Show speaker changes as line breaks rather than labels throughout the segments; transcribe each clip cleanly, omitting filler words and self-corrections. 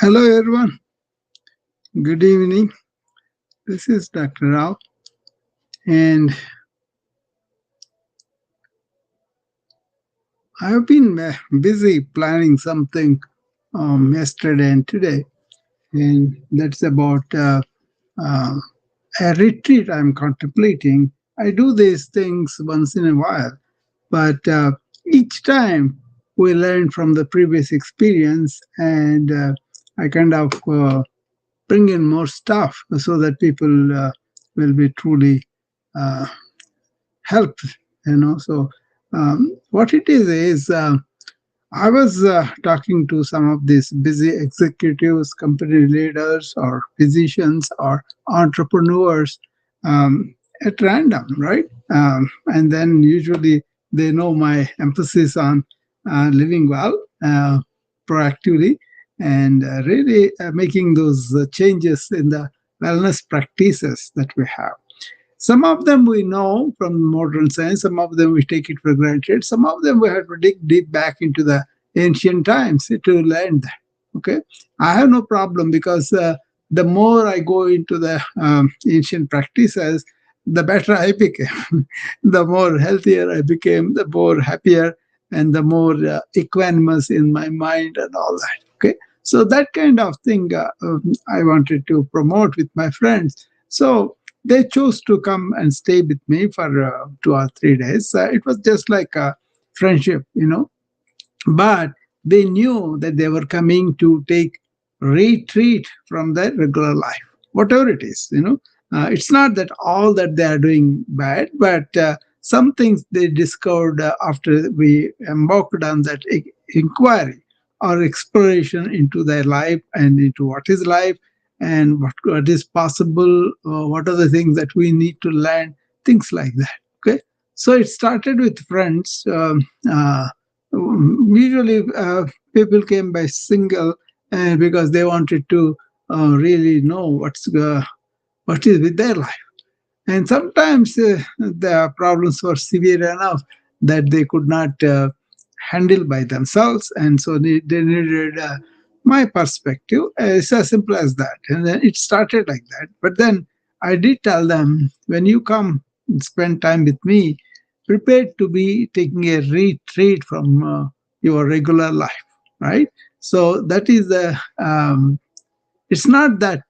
Hello, everyone. Good evening. This is Dr. Rao, and I have been busy planning something yesterday and today, and that's about uh, a retreat I'm contemplating. I do these things once in a while, but each time we learn from the previous experience, and I kind of bring in more stuff so that people will be truly uh, help so what it is I was talking to some of these busy executives, company leaders, or physicians, or entrepreneurs at random, right? And then usually they know my emphasis on living well, proactively, and really making those changes in the wellness practices that we have. Some of them we know from modern science, some of them we take it for granted, some of them we have to dig deep back into the ancient times to learn that. Okay, I have no problem because the more I go into the ancient practices, the better I became, the more healthier I became, the more happier, and the more equanimous in my mind and all that. Okay, so that kind of thing I wanted to promote with my friends. So they chose to come and stay with me for 2 or 3 days. It was just like a friendship. But they knew that they were coming to take retreat from their regular life, whatever it is. It's not that all that they are doing bad, but some things they discovered after we embarked on that inquiry or exploration into their life and into what is life and what is possible, what are the things that we need to learn, things like that. Okay, so it started with friends. Usually, people came by single because they wanted to really know what is with their life. And sometimes the problems were severe enough that they could not handle by themselves, and so they needed my perspective. It's as simple as that. And then it started like that. But then I did tell them, when you come and spend time with me, prepared to be taking a retreat from your regular life, right? So that is the it's not that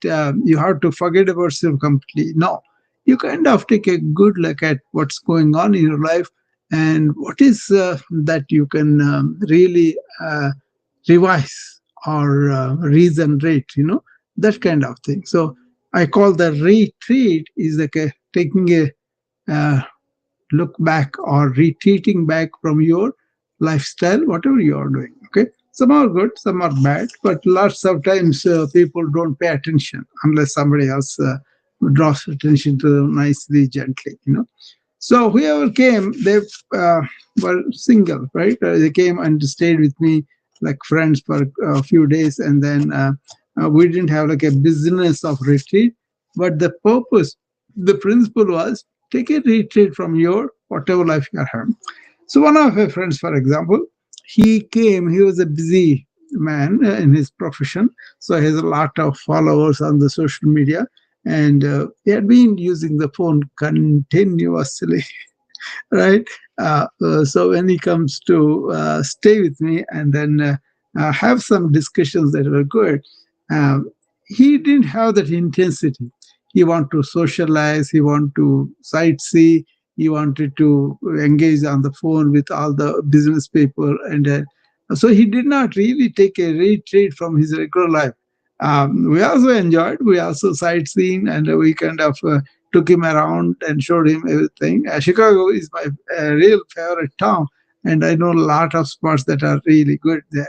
you have to forget about yourself completely. No, you kind of take a good look at what's going on in your life and what is that you can really revise or regenerate, that kind of thing. So I call the retreat is like taking a uh, look back or retreating back from your lifestyle, whatever you are doing. Okay, some are good, some are bad, but lots of times people don't pay attention unless somebody else draws attention to them nicely, gently. So whoever came, they were single, right? They came and stayed with me like friends for a few days, and then we didn't have like a business of retreat, but the purpose, the principle was take a retreat from your whatever life you are having. So one of my friends, for example, he came. He was a busy man in his profession, so he has a lot of followers on the social media, and he had been using the phone continuously, right? So when he comes to stay with me and then have some discussions that were good, um, he didn't have that intensity. He wanted to socialize, he wanted to sightsee, he wanted to engage on the phone with all the business people, and so he did not really take a retreat from his regular life. We also enjoyed, we also sightseeing, and we kind of took him around and showed him everything. Chicago is my real favorite town, and I know a lot of spots that are really good there.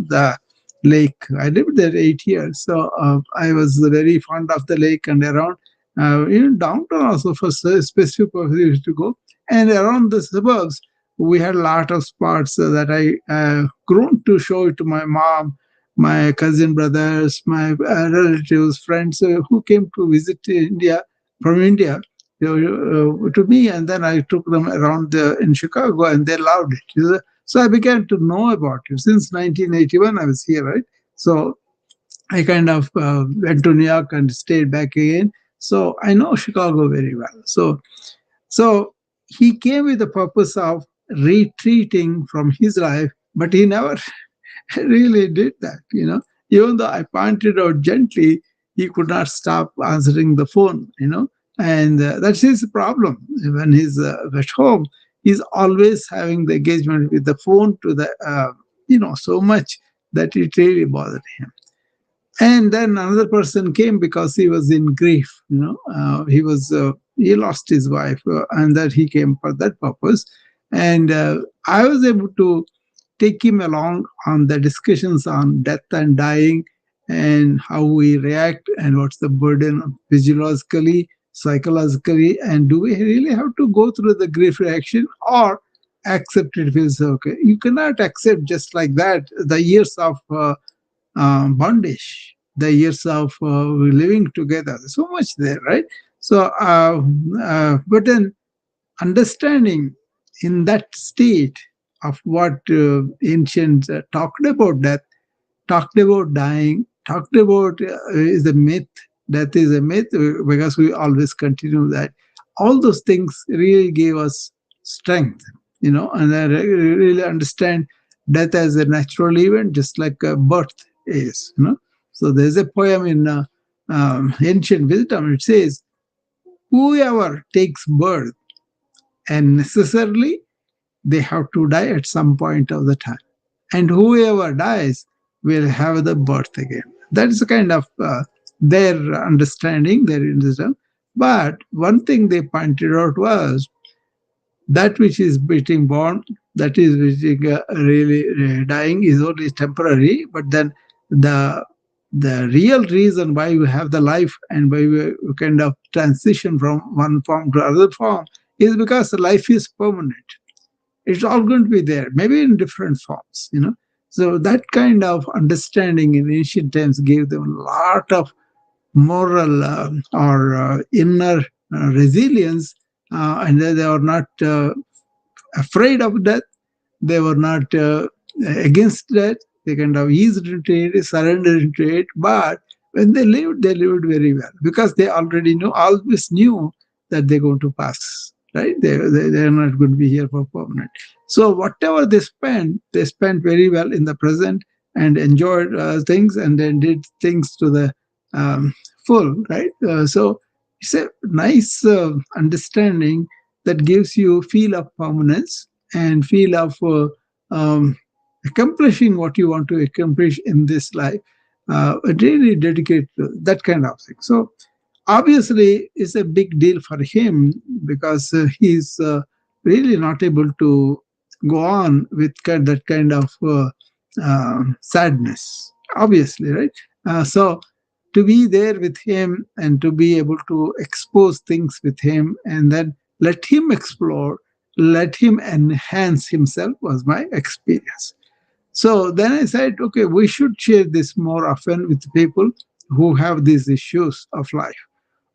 The lake. I lived there 8 years, so I was very fond of the lake and around. Even downtown also for specific purposes we used to go, and around the suburbs we had a lot of spots that I grown to show it to my mom, my cousin brothers, my relatives, friends who came to visit India from India, to me, and then I took them around in Chicago, and they loved it. So I began to know about it since 1981. I was here, right? So I kind of went to New York and stayed back again. So I know Chicago very well. So he came with the purpose of retreating from his life, but he never really did that. Even though I pointed out gently, he could not stop answering the phone. And that's his problem. When he's at home, he's always having the engagement with the phone to the so much that it really bothered him. And then another person came because he was in grief. He lost his wife, and that he came for that purpose. And I was able to take him along on the discussions on death and dying, and how we react, and what's the burden physiologically, psychologically, and do we really have to go through the grief reaction, or accept it feels okay. You cannot accept just like that the years of bondage, the years of living together. There's so much there, right? But then understanding in that state of what ancients talked about death, talked about dying, talked about is a myth. Death is a myth because we always continue that. All those things really gave us strength, and I really understand death as a natural event, just like birth is. So there's a poem in ancient wisdom. It says, "Whoever takes birth, and necessarily they have to die at some point of the time, and whoever dies will have the birth again." That's the kind of their understanding, their wisdom. But one thing they pointed out was that which is being born, that is which is really dying, is only temporary. But then the the real reason why we have the life, and why we kind of transition from one form to another form, is because the life is permanent. It's all going to be there, maybe in different forms. So that kind of understanding in ancient times gave them a lot of moral or inner resilience, and they were not afraid of death. They were not against that. They kind of eased into it, surrendered into it. But when they lived very well, because they always knew that they're going to pass. Right? They're not going to be here for permanent. So whatever they spent very well in the present, and enjoyed things, and then did things to the um, full. Right? So it's a nice understanding that gives you feel of permanence, and feel of um, accomplishing what you want to accomplish in this life. Really dedicate to that kind of thing. So obviously, it's a big deal for him, because he's really not able to go on with that kind of sadness. Obviously, right? So to be there with him, and to be able to expose things with him, and then let him explore, let him enhance himself, was my experience. So then I said, okay, we should share this more often with people who have these issues of life,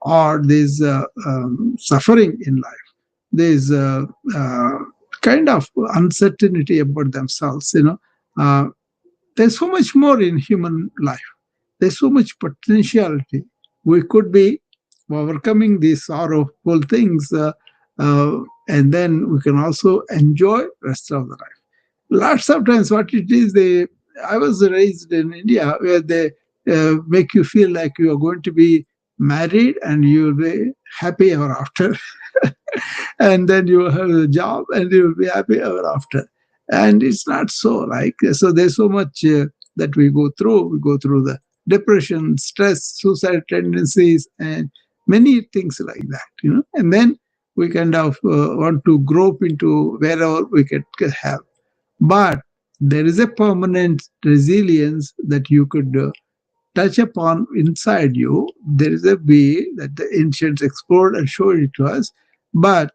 or this suffering in life, this kind of uncertainty about themselves. Uh, there's so much more in human life. There's so much potentiality. We could be overcoming these sorrowful things, and then we can also enjoy rest of the life. Lots of times, what it is, I was raised in India, where they make you feel like you are going to be married, and you'll be happy ever after. And then you have a job, and you'll be happy ever after. And it's not so. So there's so much that we go through. We go through the depression, stress, suicide tendencies, and many things like that. And then we kind of want to grope into wherever we can have. But there is a permanent resilience that you could touch upon inside you. There is a way that the ancients explored and showed it to us. But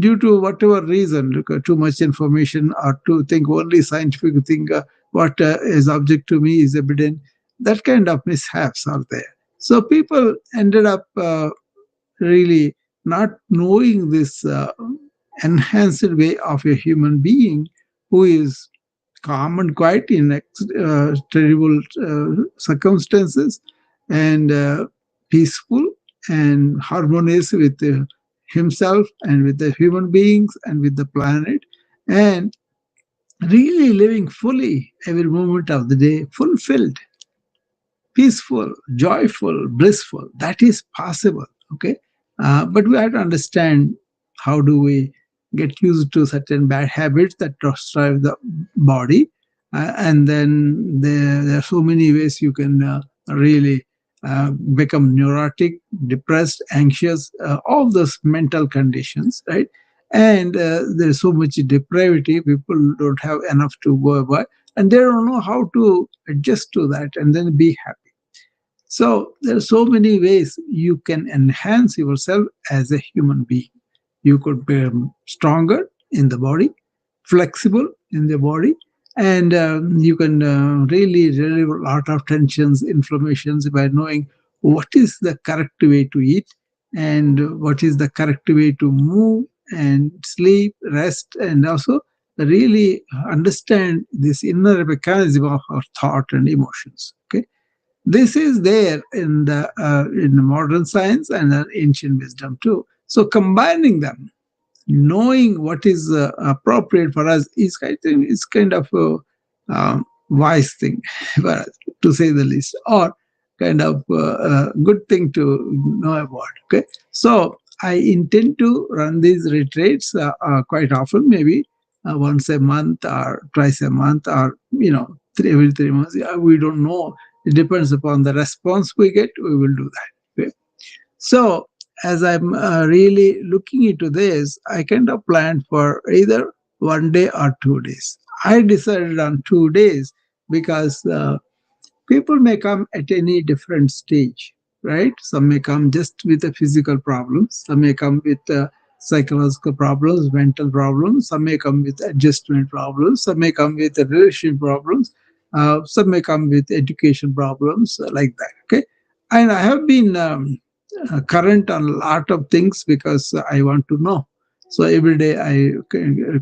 due to whatever reason, too much information, or to think only scientific thing, what is object to me is evident, that kind of mishaps are there. So people ended up really not knowing this enhanced way of a human being, who is calm and quiet in terrible circumstances, and peaceful and harmonious with himself and with the human beings and with the planet, and really living fully every moment of the day, fulfilled, peaceful, joyful, blissful. That is possible. Okay. But we have to understand how do we get used to certain bad habits that destroy the body. And then there are so many ways you can really become neurotic, depressed, anxious, all those mental conditions, right? And there's so much depravity, people don't have enough to go by, and they don't know how to adjust to that and then be happy. So there are so many ways you can enhance yourself as a human being. You could become stronger in the body, flexible in the body, and you can really relieve a lot of tensions, inflammations by knowing what is the correct way to eat and what is the correct way to move and sleep, rest, and also really understand this inner mechanism of our thought and emotions. Okay, this is there in the modern science and ancient wisdom too. So combining them, knowing what is appropriate for us is kind of a wise thing for us, to say the least, or kind of a good thing to know about. Okay, so I intend to run these retreats quite often, maybe once a month or twice a month, or every 3 months. Yeah, we don't know. It depends upon the response we get. We will do that. Okay? So, as I'm really looking into this, I kind of planned for either 1 day or 2 days. I decided on 2 days because people may come at any different stage, right? Some may come just with the physical problems, some may come with psychological problems, mental problems, some may come with adjustment problems, some may come with relationship problems, some may come with education problems, like that. Okay, and I have been current on a lot of things because I want to know. So every day I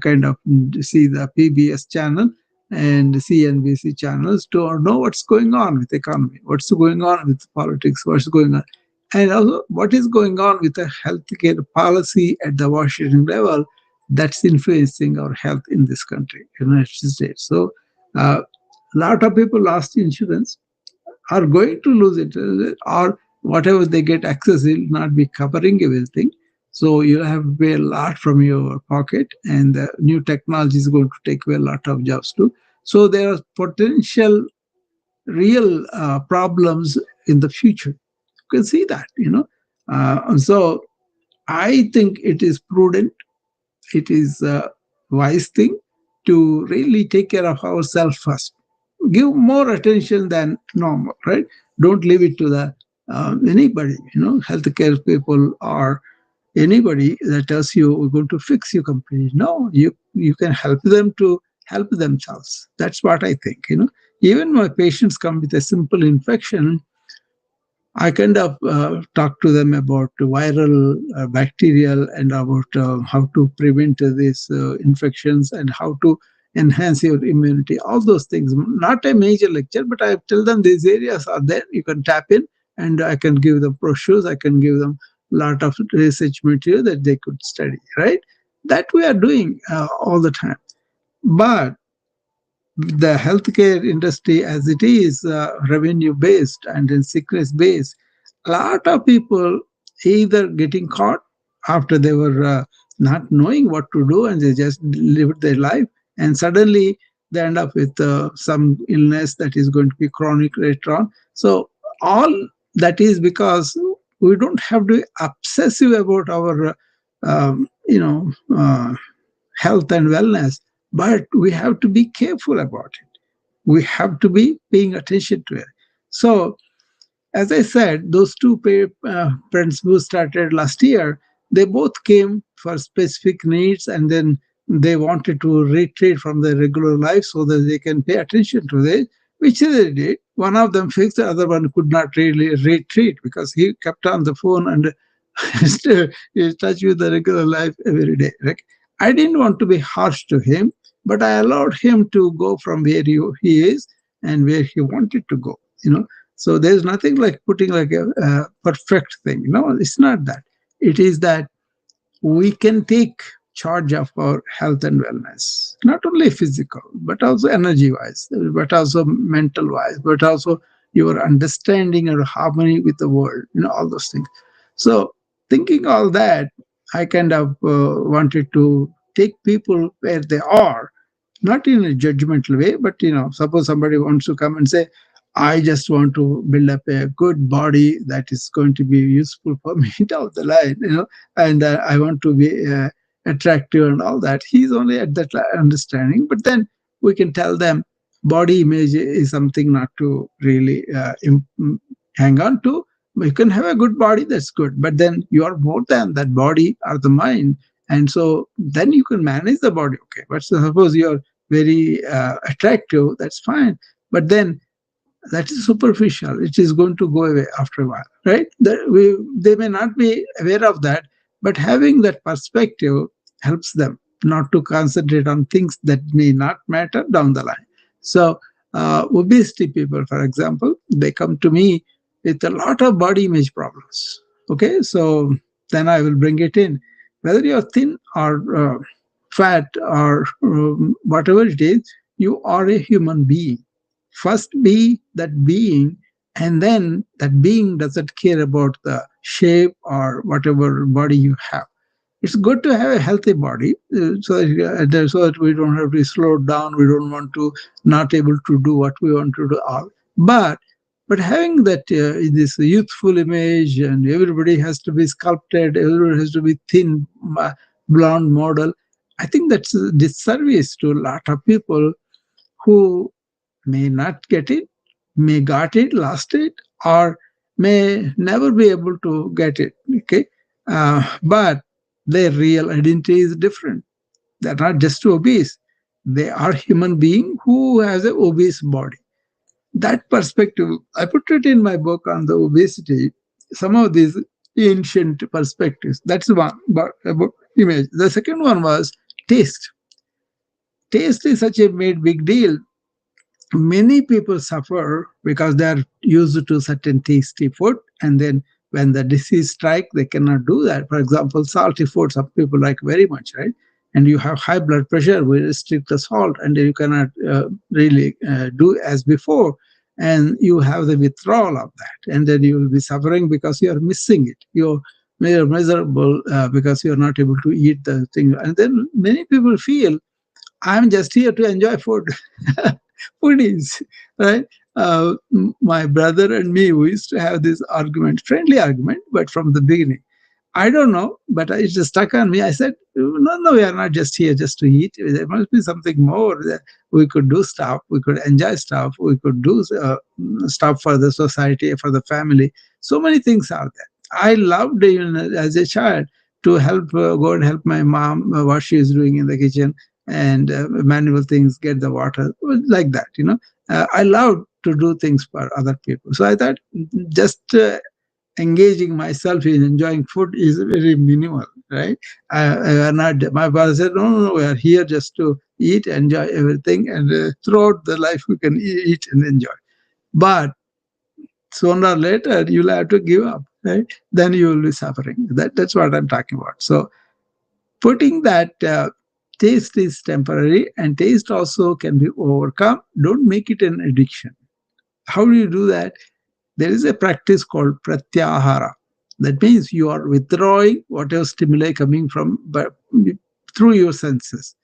kind of see the PBS channel and CNBC channels to know what's going on with the economy, what's going on with politics, what's going on, and also what is going on with the healthcare policy at the Washington level that's influencing our health in this country, United States. So a lot of people lost insurance, are going to lose it, or whatever they get access will not be covering everything. So you'll have to pay a lot from your pocket, and the new technology is going to take away a lot of jobs too. So there are potential real problems in the future. You can see that. So I think it is prudent, it is a wise thing to really take care of ourselves first. Give more attention than normal, right? Don't leave it to the anybody, healthcare people or anybody that tells you we're going to fix you completely. No, you can help them to help themselves. That's what I think. Even my patients come with a simple infection, I kind of talk to them about viral, bacterial, and about how to prevent these infections and how to enhance your immunity. All those things. Not a major lecture, but I tell them these areas are there. You can tap in, and I can give them brochures. I can give them a lot of research material that they could study. Right? That we are doing all the time. But the healthcare industry as it is revenue based and then sickness based, a lot of people either getting caught after they were not knowing what to do and they just lived their life, and suddenly they end up with some illness that is going to be chronic later on. So all that is because we don't have to be obsessive about our um, you know uh, health and wellness, but we have to be careful about it. We have to be paying attention to it. So, as I said, those two friends who started last year, they both came for specific needs, and then they wanted to retreat from their regular life so that they can pay attention to it, which they did. One of them fixed, the other one could not really retreat because he kept on the phone and still is touch with the regular life every day. Like, I didn't want to be harsh to him, but I allowed him to go from where he is and where he wanted to go. So there's nothing like putting like a perfect thing. It's not that. It is that we can take charge of our health and wellness, not only physical, but also energy wise, but also mental wise, but also your understanding and harmony with the world, all those things. So, thinking all that, I kind of wanted to take people where they are, not in a judgmental way, but suppose somebody wants to come and say, I just want to build up a good body that is going to be useful for me down the line, and I want to be attractive and all that. He's only at that understanding, but then we can tell them body image is something not to really hang on to. You can have a good body, that's good, but then you are more than that body or the mind, and so then you can manage the body. Okay, but suppose you're very attractive, that's fine, but then that is superficial. It is going to go away after a while, right? They may not be aware of that, but having that perspective helps them not to concentrate on things that may not matter down the line. So, obesity people, for example, they come to me with a lot of body image problems. Okay, so then I will bring it in. Whether you're thin or fat or whatever it is, you are a human being. First be that being, and then that being doesn't care about the shape or whatever body you have. It's good to have a healthy body, so that we don't have to slow down, we don't want to not able to do what we want to do all. But having that this youthful image, and everybody has to be sculpted, everybody has to be thin, blonde model, I think that's a disservice to a lot of people who may not get it, may got it, lost it, or may never be able to get it. Okay, but their real identity is different. They're not just obese; they are human being who has a obese body. That perspective, I put it in my book on the obesity. Some of these ancient perspectives. That's one about image. The second one was taste. Taste is such a made big deal. Many people suffer because they are used to certain tasty food, and then when the disease strike, they cannot do that. For example, salty food some people like very much, right? And you have high blood pressure, we restrict the salt, and you cannot really do as before, and you have the withdrawal of that, and then you will be suffering because you are missing it. You're miserable because you are not able to eat the thing, and then many people feel I'm just here to enjoy food. Foodies, right? My brother and me, we used to have this argument, friendly argument, but from the beginning. I don't know, but it just stuck on me. I said, no, no, we are not just here just to eat. There must be something more. That we could do stuff, we could enjoy stuff, we could do stuff for the society, for the family. So many things are there. I loved, even as a child, to help, go and help my mom, what she is doing in the kitchen, and manual things, get the water, like that, I love to do things for other people. So I thought just engaging myself in enjoying food is very minimal, right? I are not. My father said, no, no, no, we are here just to eat, enjoy everything, and throughout the life we can eat and enjoy. But sooner or later you'll have to give up, right? Then you will be suffering. That's what I'm talking about. So putting that taste is temporary, and taste also can be overcome. Don't make it an addiction. How do you do that? There is a practice called pratyahara. That means you are withdrawing whatever stimuli coming from through your senses.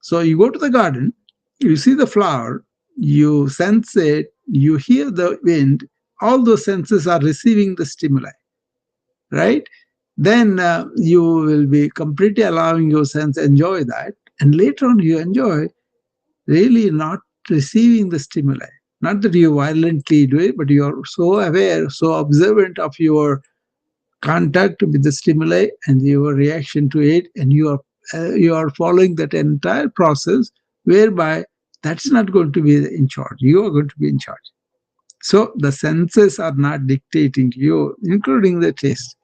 So you go to the garden, you see the flower, you sense it, you hear the wind, all those senses are receiving the stimuli, right? Then you will be completely allowing your sense enjoy that, and later on you enjoy really not receiving the stimuli. Not that you violently do it, but you are so aware, so observant of your contact with the stimuli and your reaction to it, and you are following that entire process, whereby that's not going to be in charge. You are going to be in charge. So the senses are not dictating to you, including the taste.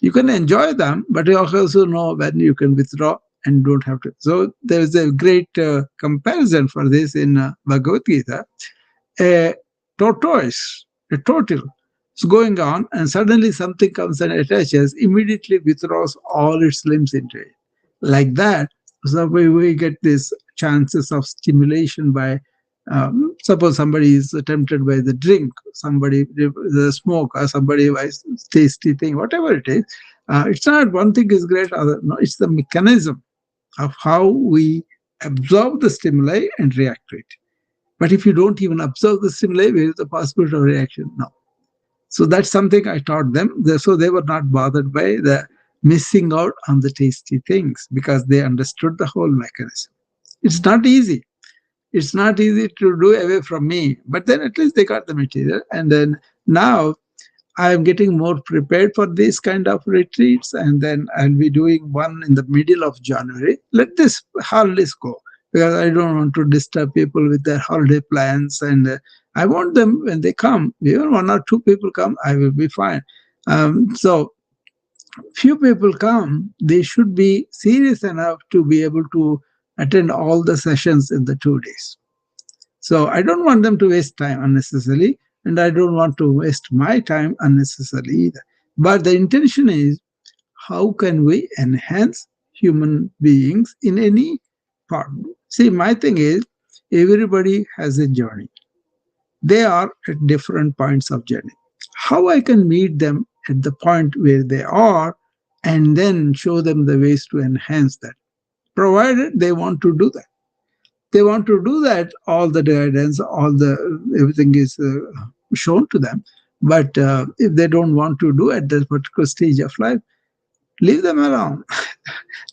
You can enjoy them, but you also know when you can withdraw and don't have to. So there is a great comparison for this in Bhagavad Gita. A tortoise, a turtle, is going on, and suddenly something comes and attaches, immediately withdraws all its limbs into it. Like that, so we get these chances of stimulation by, suppose somebody is tempted by the drink, somebody the smoke, or somebody buys tasty thing, whatever it is. It's not one thing is great, other no. It's the mechanism of how we absorb the stimuli and react to it. But if you don't even observe the stimuli, where is the possibility of reaction? No. So that's something I taught them. So they were not bothered by the missing out on the tasty things because they understood the whole mechanism. It's not easy. It's not easy to do away from me, but then at least they got the material. And then now I am getting more prepared for these kind of retreats, and then I'll be doing one in the middle of January. Let this holidays go because I don't want to disturb people with their holiday plans, and I want them when they come, even one or two people come, I will be fine. So few people come, they should be serious enough to be able to attend all the sessions in the 2 days. So I don't want them to waste time unnecessarily, and I don't want to waste my time unnecessarily either. But the intention is how can we enhance human beings in any part? See, my thing is everybody has a journey. They are at different points of journey. How I can meet them at the point where they are and then show them the ways to enhance that, provided they want to do that. They want to do that, all the guidance, all the everything is shown to them. But if they don't want to do at this particular stage of life, leave them alone.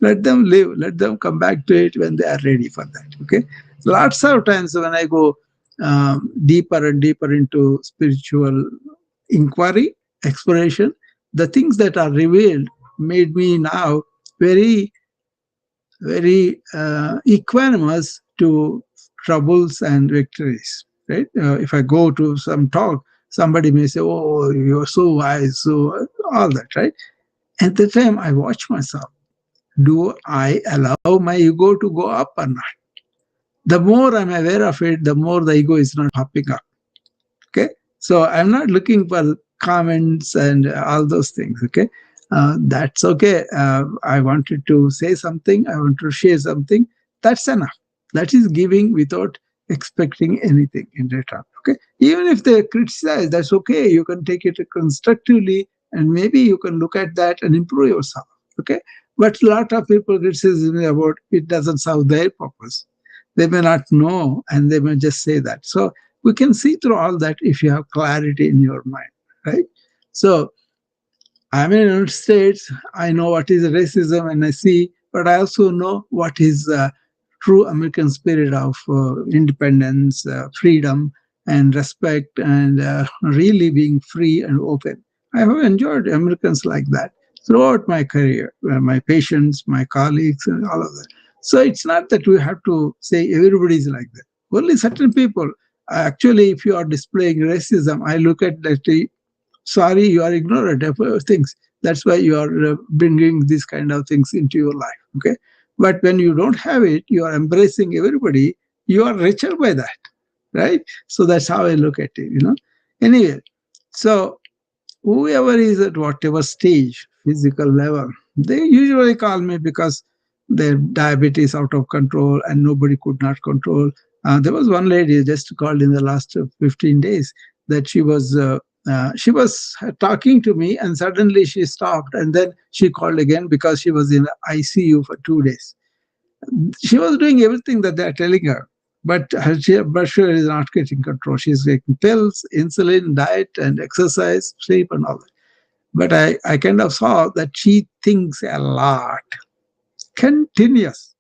Let them live. Let them come back to it when they are ready for that. Okay. Lots of times when I go deeper and deeper into spiritual inquiry, exploration, the things that are revealed made me now very equanimous to troubles and victories. Right? If I go to some talk, somebody may say, "Oh, you're so wise," so all that, right? At the time, I watch myself. Do I allow my ego to go up or not? The more I'm aware of it, the more the ego is not popping up. Okay, so I'm not looking for comments and all those things. Okay, that's okay. I wanted to say something, I want to share something. That's enough. That is giving without expecting anything in return. Okay, even if they criticize, that's okay. You can take it constructively, and maybe you can look at that and improve yourself. Okay, but a lot of people criticize me about it doesn't serve their purpose. They may not know, and they may just say that. So we can see through all that if you have clarity in your mind, right? So I'm in the United States. I know what is racism, and I see, but I also know what is true American spirit of independence, freedom, and respect, and really being free and open. I have enjoyed Americans like that throughout my career, my patients, my colleagues, and all of that. So it's not that we have to say everybody is like that. Only certain people. Actually, if you are displaying racism, I look at that. Sorry, you are ignorant of things. That's why you are bringing these kind of things into your life. Okay, but when you don't have it, you are embracing everybody. You are richer by that, right? So that's how I look at it. Anyway, so whoever is at whatever stage, physical level, they usually call me because their diabetes out of control and nobody could not control. There was one lady just called in the last 15 days that she was talking to me and suddenly she stopped and then she called again because she was in ICU for 2 days. She was doing everything that they're telling her, but her blood sugar is not getting control. She's taking pills, insulin, diet, and exercise, sleep, and all that. But I kind of saw that she thinks a lot, continuous.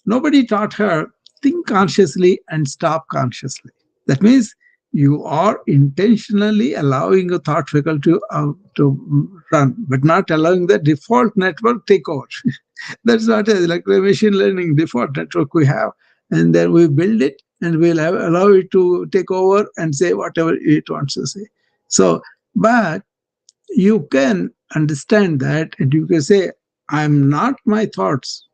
Nobody taught her think consciously and stop consciously. That means you are intentionally allowing a thought trickle to run, but not allowing the default network take over. That's not like the machine learning default network we have, and then we build it and allow it to take over and say whatever it wants to say. So, but you can understand that, and you can say, "I'm not my thoughts.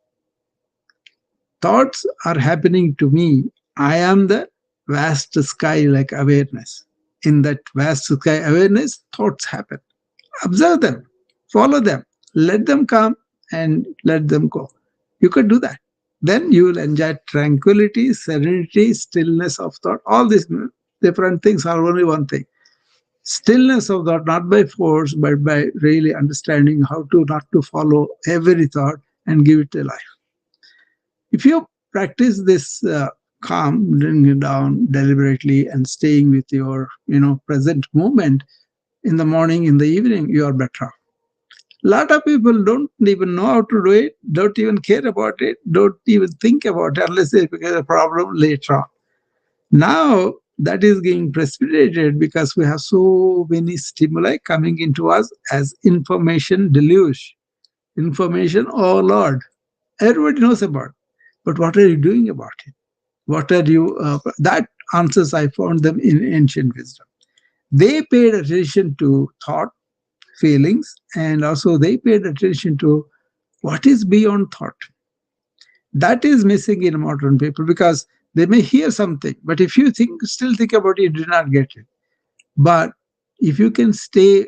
Thoughts are happening to me. I am the vast sky like awareness. In that vast sky awareness, thoughts happen. Observe them, follow them, let them come and let them go. You could do that. Then you will enjoy tranquility, serenity, stillness of thought. All these different things are only one thing. Stillness of thought, not by force, but by really understanding how to not to follow every thought and give it a life. If you practice this calm, bringing it down deliberately and staying with your present moment in the morning, in the evening, you are better off. A lot of people don't even know how to do it, don't even care about it, don't even think about it unless they get a problem later on. Now that is getting precipitated because we have so many stimuli coming into us as information deluge, information overload. Everybody knows about it. But what are you doing about it? What are you? That answers I found them in ancient wisdom. They paid attention to thought, feelings, and also they paid attention to what is beyond thought. That is missing in modern people because they may hear something, but if you still think about it, you do not get it. But if you can stay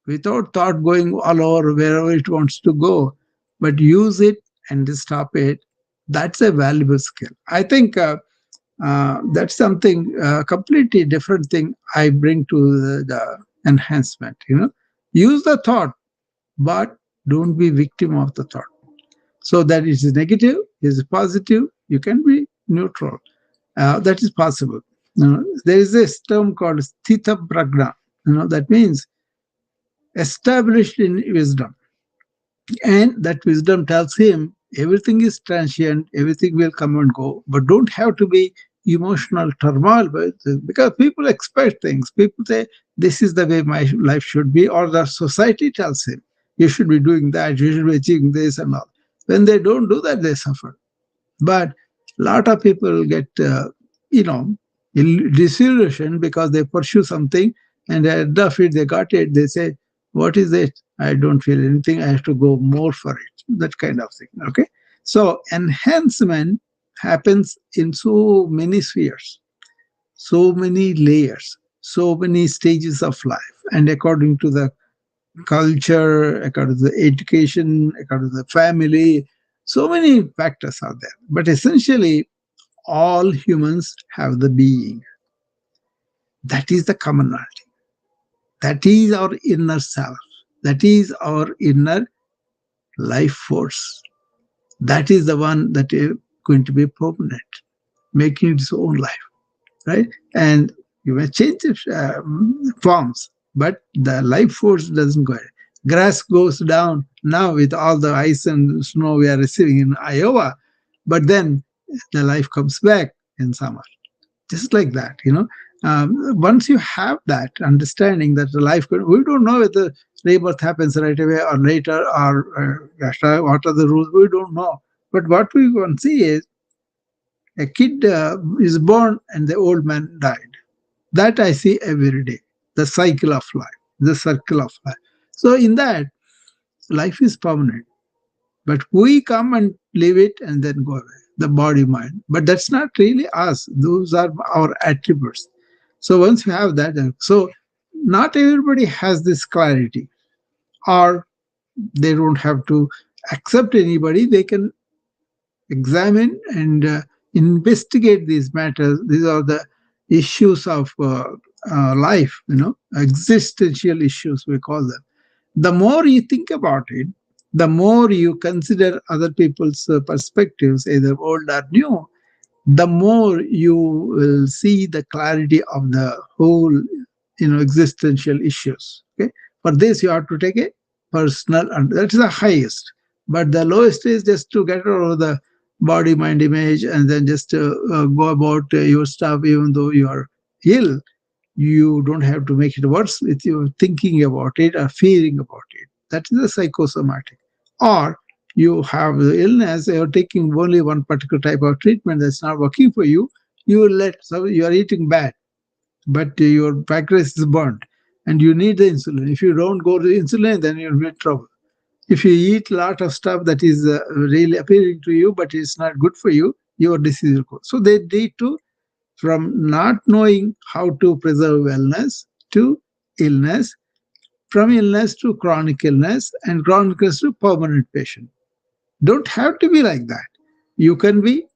without thought going all over wherever it wants to go, but use it and stop it, that's a valuable skill. I think that's something completely different thing I bring to the enhancement. Use the thought, but don't be victim of the thought. So that is negative, is positive. You can be neutral. That is possible. There is this term called sthita pragna. That means established in wisdom. And that wisdom tells him everything is transient, everything will come and go, but don't have to be emotional turmoil because people expect things. People say, this is the way my life should be, or the society tells him, you should be doing that, you should be achieving this and all. When they don't do that, they suffer. But a lot of people get, you know, disillusioned because they pursue something and at the end of it, they got it. They say, what is it? I don't feel anything. I have to go more for it. That kind of thing. Okay. So enhancement happens in so many spheres, so many layers, so many stages of life. And according to the culture, according to the education, according to the family, so many factors are there. But essentially, all humans have the being. That is the commonality. That is our inner self. That is our inner life force. That is the one that is going to be permanent, making its own life, right? And you may change forms, but the life force doesn't go ahead. Grass goes down now with all the ice and snow we are receiving in Iowa, but then the life comes back in summer. Just like that. Once you have that understanding that the life we don't know whether rebirth happens right away or later or what are the rules, we don't know. But what we can see is a kid is born and the old man died. That I see every day. The cycle of life, the circle of life. So in that, life is permanent, but we come and live it and then go away, the body mind. But that's not really us. Those are our attributes. So once you have that, so not everybody has this clarity, or they don't have to accept anybody. They can examine and investigate these matters. These are the issues of life, existential issues, we call them. The more you think about it, the more you consider other people's perspectives, either old or new, the more you will see the clarity of the whole existential issues. Okay, for this you have to take a personal, and that's the highest. But the lowest is just to get over the body mind image and then just go about your stuff. Even though you are ill, you don't have to make it worse with you thinking about it or feeling about it. That is the psychosomatic. Or you have the illness, you're taking only one particular type of treatment that's not working for you. You will so you are eating bad, but your pancreas is burnt and you need the insulin. If you don't go to the insulin, then you'll be in trouble. If you eat a lot of stuff that is really appealing to you, but it's not good for you, your disease will go. So they need to, from not knowing how to preserve wellness to illness, from illness to chronic illness, and chronic illness to permanent patient. Don't have to be like that. You can be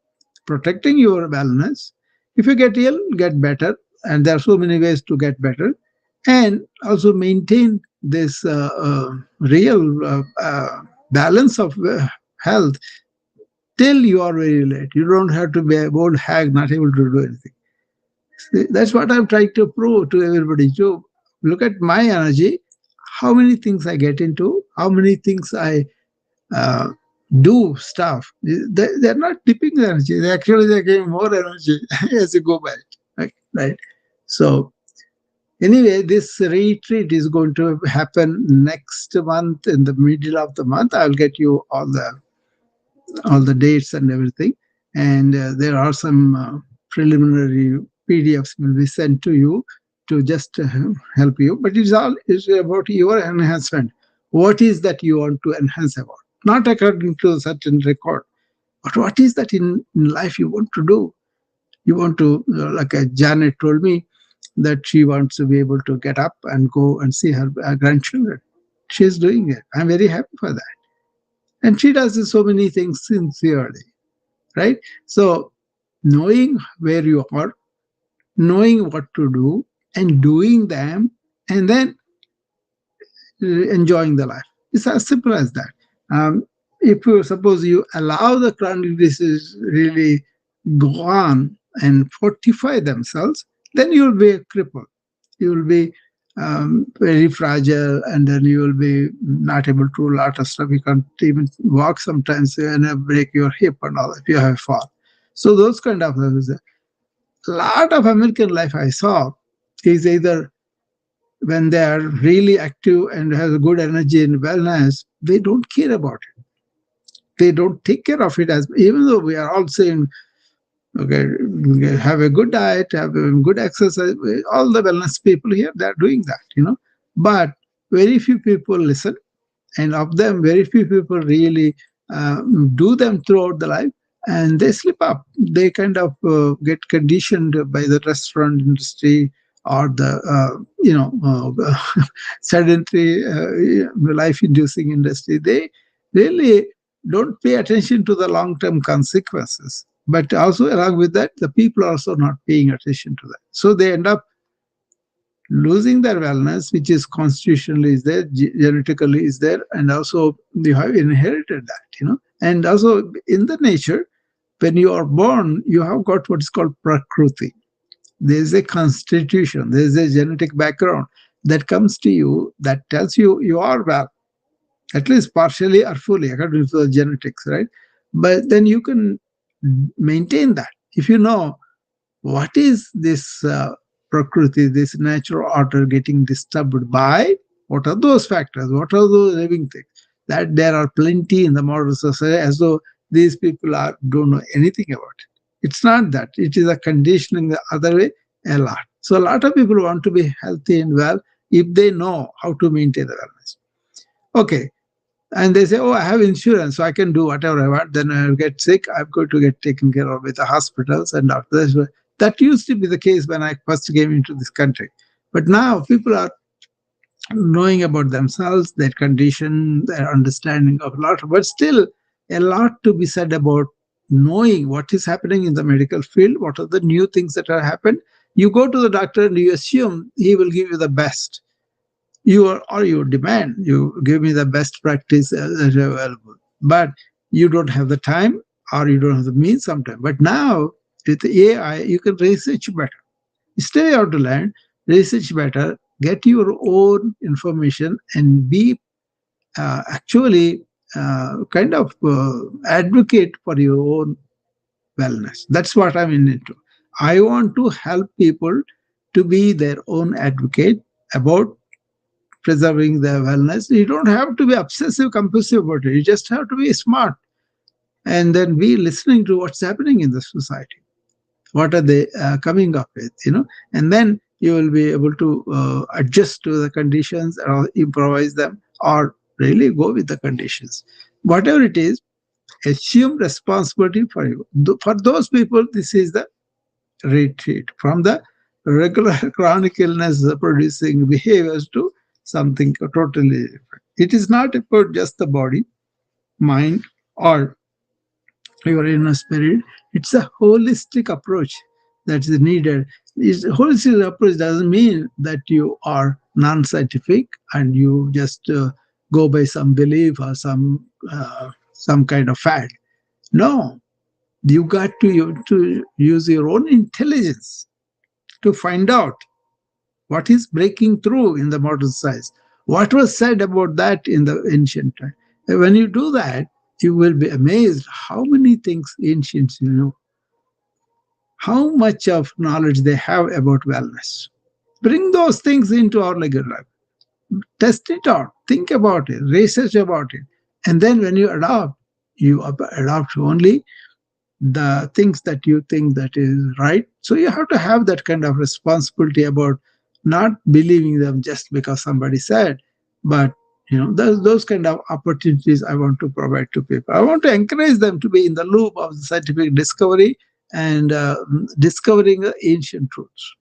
protecting your wellness. If you get ill, get better. And there are so many ways to get better. And also maintain this real balance of health till you are very late. You don't have to be an old hag not able to do anything. See, that's what I'm trying to prove to everybody. To look at my energy, how many things I get into, how many things I uh, do stuff. They're not dipping the energy. They're getting more energy as you go by. Right. So anyway, this retreat is going to happen next month in the middle of the month. I'll get you all the dates and everything. And there are some preliminary PDFs will be sent to you to just help you. But it's all is about your enhancement. What is that you want to enhance about? Not according to a certain record, but what is that in life you want to do? You want to, like Janet told me, that she wants to be able to get up and go and see her grandchildren. She's doing it. I'm very happy for that. And she does so many things sincerely, right? So, knowing where you are, knowing what to do, and doing them, and then enjoying the life. It's as simple as that. If you suppose you allow the chronic disease really go on and fortify themselves, then you will be a cripple. You will be very fragile, and then you will be not able to do a lot of stuff. You can't even walk sometimes and break your hip and all if you have a fall. So those kind of things. A lot of American life I saw is either when they are really active and has a good energy and wellness, they don't care about it. They don't take care of it, as even though we are all saying, okay, have a good diet, have a good exercise. All the wellness people here, they're doing that. But very few people listen, and of them very few people really uh, do them throughout the life, and they slip up. They kind of get conditioned by the restaurant industry or the sedentary life inducing industry. They really don't pay attention to the long term consequences, but also along with that the people are also not paying attention to that, so they end up losing their wellness, which is constitutionally is there, genetically is there, and also you have inherited that. And also in the nature, when you are born, you have got what is called prakriti. There is a constitution, there is a genetic background that comes to you that tells you you are well, at least partially or fully, according to the genetics, right? But then you can maintain that if you know what is this prakriti, this natural order getting disturbed by? What are those factors? What are those living things? That there are plenty in the modern society, as though these people don't know anything about it. It's not that. It is a conditioning the other way a lot. So a lot of people want to be healthy and well if they know how to maintain the wellness. Okay, and they say, oh, I have insurance, so I can do whatever I want. Then I get sick, I'm going to get taken care of with the hospitals and doctors. That used to be the case when I first came into this country. But now people are knowing about themselves, their condition, their understanding of a lot, but still a lot to be said about knowing what is happening in the medical field, what are the new things that are happened. You go to the doctor and you assume he will give you the best. You demand, you give me the best practice that is available, but you don't have the time or you don't have the means sometimes. But now with the AI you can research better. Stay out to learn, research better, get your own information, and be actually kind of advocate for your own wellness. That's what I'm into. I want to help people to be their own advocate about preserving their wellness. You don't have to be obsessive compulsive about it. You just have to be smart and then be listening to what's happening in the society. What are they coming up with? And then you will be able to adjust to the conditions or improvise them or really go with the conditions. Whatever it is, assume responsibility for you. For those people, this is the retreat from the regular chronic illness producing behaviors to something totally different. It is not about just the body, mind, or your inner spirit. It's a holistic approach that's needed. This holistic approach doesn't mean that you are non-scientific and you just go by some belief or some kind of fact. No, you got to use your own intelligence to find out what is breaking through in the modern science. What was said about that in the ancient time? And when you do that, you will be amazed how many things ancients know, how much of knowledge they have about wellness. Bring those things into our regular life. Test it out. Think about it. Research about it. And then when you adopt only the things that you think that is right. So you have to have that kind of responsibility about not believing them just because somebody said, but those kind of opportunities I want to provide to people. I want to encourage them to be in the loop of the scientific discovery and discovering the ancient truths.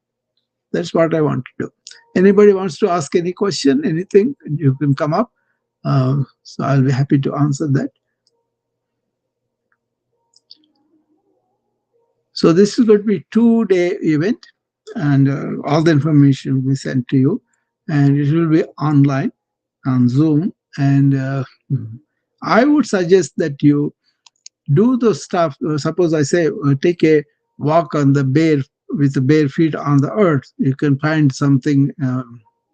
That's what I want to do. Anybody wants to ask any question, anything, you can come up. So I'll be happy to answer that. So this is going to be 2-day event, and all the information will be sent to you, and it will be online on Zoom. And I would suggest that you do the stuff. Suppose I say take a walk on the bare with the bare feet on the earth. You can find something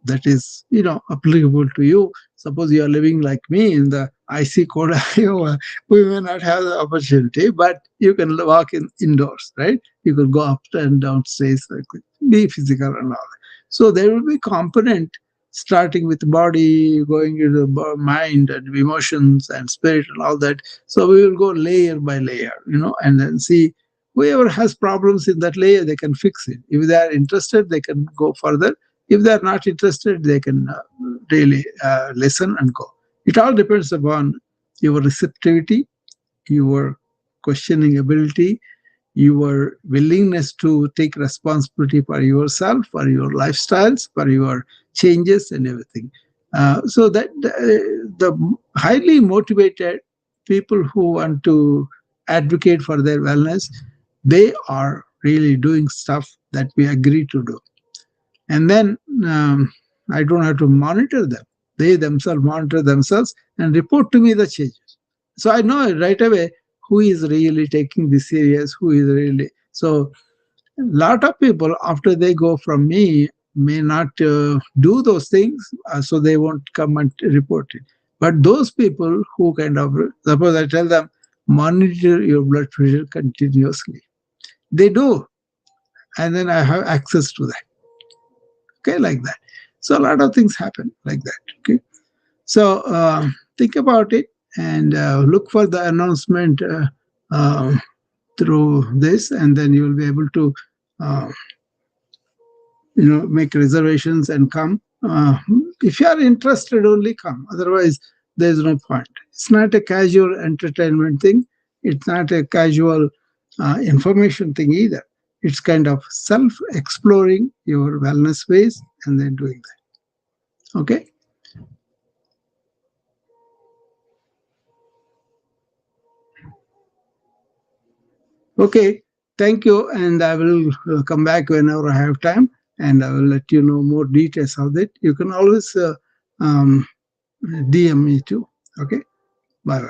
that is applicable to you. Suppose you are living like me in the icy cold Iowa, we may not have the opportunity, but you can walk indoors, right? You could go up and down stairs, like be physical and all that. So there will be component starting with body, going into the mind and emotions and spirit and all that. So we will go layer by layer, and then see whoever has problems in that layer, they can fix it. If they are interested, they can go further. If they are not interested, they can really listen and go. It all depends upon your receptivity, your questioning ability, your willingness to take responsibility for yourself, for your lifestyles, for your changes and everything. So that the highly motivated people who want to advocate for their wellness, they are really doing stuff that we agree to do. And then I don't have to monitor them. They themselves monitor themselves and report to me the changes. So I know right away who is really taking this serious, who is really. So a lot of people, after they go from me, may not do those things, so they won't come and report it. But those people who kind of, suppose I tell them, monitor your blood pressure continuously. They do. And then I have access to that. Okay, like that. So a lot of things happen like that. Okay. So think about it and look for the announcement uh, through this, and then you will be able to uh, make reservations and come. If you are interested, only come. Otherwise, there is no point. It's not a casual entertainment thing. It's not a casual information thing either. It's kind of self-exploring your wellness ways and then doing that. Okay. Okay, thank you. And I will come back whenever I have time, and I will let you know more details of that. You can always um, DM me too. Okay, bye bye.